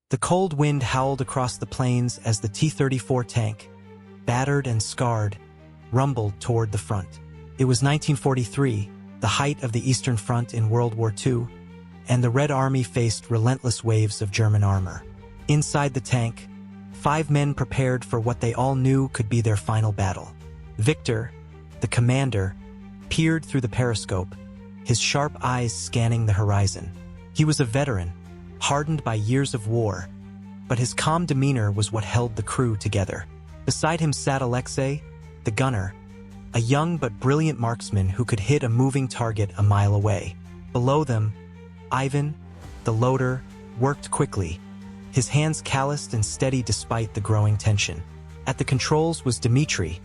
The cold wind howled across the plains as the T-34 tank, battered and scarred, rumbled toward the front. It was 1943, the height of the Eastern Front in World War II, and the Red Army faced relentless waves of German armor. Inside the tank, 5 men prepared for what they all knew could be their final battle. Victor, the commander, peered through the periscope, his sharp eyes scanning the horizon. He was a veteran, hardened by years of war, but his calm demeanor was what held the crew together. Beside him sat Alexei, the gunner, a young but brilliant marksman who could hit a moving target a mile away. Below them, Ivan, the loader, worked quickly, his hands calloused and steady despite the growing tension. At the controls was Dmitri,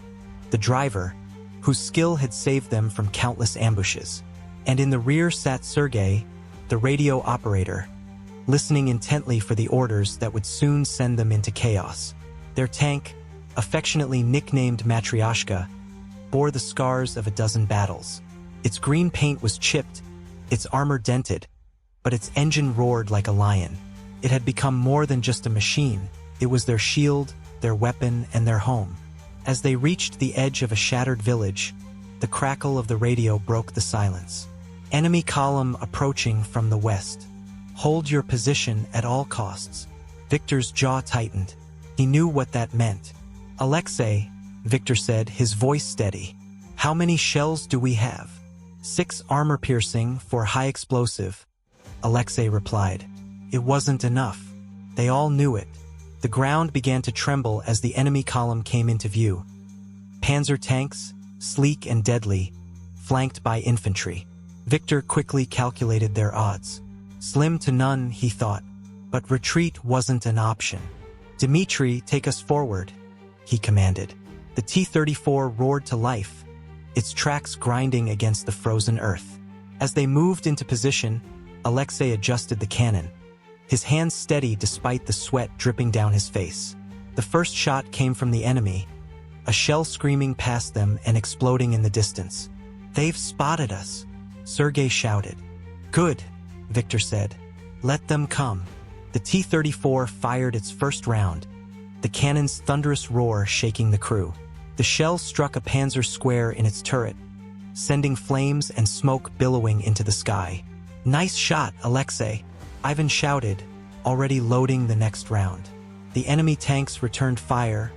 the driver, whose skill had saved them from countless ambushes. And in the rear sat Sergei, the radio operator, listening intently for the orders that would soon send them into chaos. Their tank, affectionately nicknamed Matryoshka, bore the scars of a dozen battles. Its green paint was chipped, its armor dented, but its engine roared like a lion. It had become more than just a machine. It was their shield, their weapon, and their home. As they reached the edge of a shattered village, the crackle of the radio broke the silence. Enemy column approaching from the west. Hold your position at all costs. Victor's jaw tightened. He knew what that meant. Alexei, Victor said, his voice steady. How many shells do we have? 6 armor-piercing for high explosive, Alexei replied. It wasn't enough. They all knew it. The ground began to tremble as the enemy column came into view. Panzer tanks, sleek and deadly, flanked by infantry. Victor quickly calculated their odds. Slim to none, he thought, but retreat wasn't an option. Dmitri, take us forward, he commanded. The T-34 roared to life, its tracks grinding against the frozen earth. As they moved into position, Alexei adjusted the cannon, his hands steady despite the sweat dripping down his face. The first shot came from the enemy, a shell screaming past them and exploding in the distance. They've spotted us, Sergei shouted. Good, Victor said. Let them come. The T-34 fired its first round, the cannon's thunderous roar shaking the crew. The shell struck a Panzer square in its turret, sending flames and smoke billowing into the sky. Nice shot, Alexei, Ivan shouted, already loading the next round. The enemy tanks returned fire,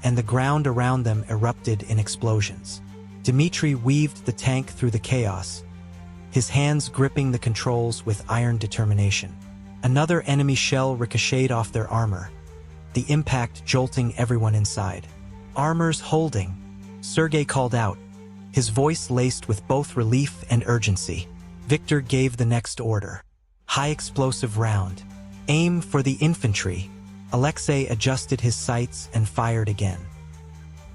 and the ground around them erupted in explosions. Dmitri weaved the tank through the chaos, his hands gripping the controls with iron determination. Another enemy shell ricocheted off their armor, the impact jolting everyone inside. Armor's holding, Sergei called out, his voice laced with both relief and urgency. Victor gave the next order. High explosive round. Aim for the infantry. Alexei adjusted his sights and fired again.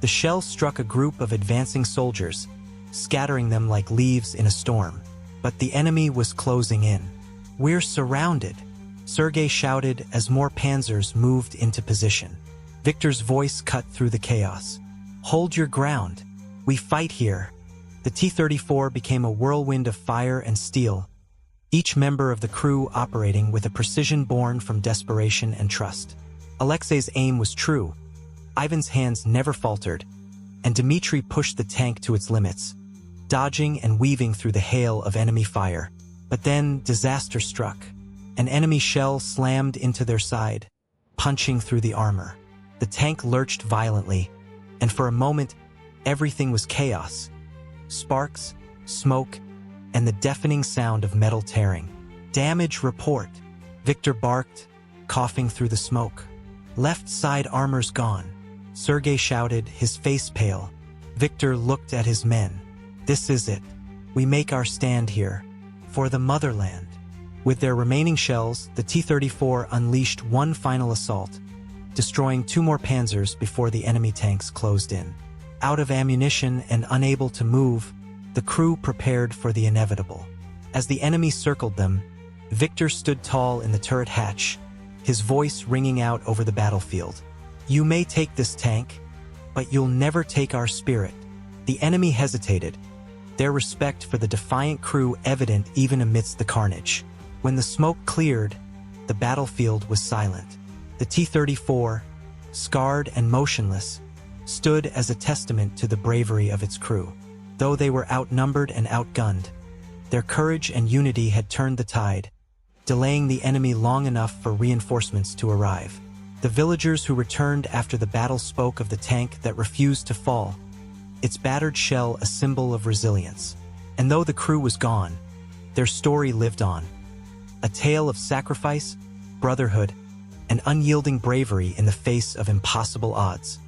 The shell struck a group of advancing soldiers, scattering them like leaves in a storm. But the enemy was closing in. We're surrounded, Sergei shouted as more panzers moved into position. Victor's voice cut through the chaos. Hold your ground. We fight here. The T-34 became a whirlwind of fire and steel, each member of the crew operating with a precision born from desperation and trust. Alexei's aim was true. Ivan's hands never faltered, and Dmitri pushed the tank to its limits, dodging and weaving through the hail of enemy fire. But then disaster struck. An enemy shell slammed into their side, punching through the armor. The tank lurched violently, and for a moment, everything was chaos. Sparks, smoke, and the deafening sound of metal tearing. Damage report, Victor barked, coughing through the smoke. Left side armor's gone, Sergei shouted, his face pale. Victor looked at his men. This is it. We make our stand here. For the motherland. With their remaining shells, the T-34 unleashed one final assault, destroying 2 more panzers before the enemy tanks closed in. Out of ammunition and unable to move, the crew prepared for the inevitable. As the enemy circled them, Victor stood tall in the turret hatch, his voice ringing out over the battlefield. You may take this tank, but you'll never take our spirit. The enemy hesitated, their respect for the defiant crew evident even amidst the carnage. When the smoke cleared, the the battlefield was silent. The T-34, scarred and motionless, stood as a testament to the bravery of its crew. Though they were outnumbered and outgunned, their courage and unity had turned the tide, delaying the enemy long enough for reinforcements to arrive. The villagers who returned after the battle spoke of the tank that refused to fall, its battered shell a symbol of resilience. And though the crew was gone, their story lived on. A tale of sacrifice, brotherhood, and unyielding bravery in the face of impossible odds.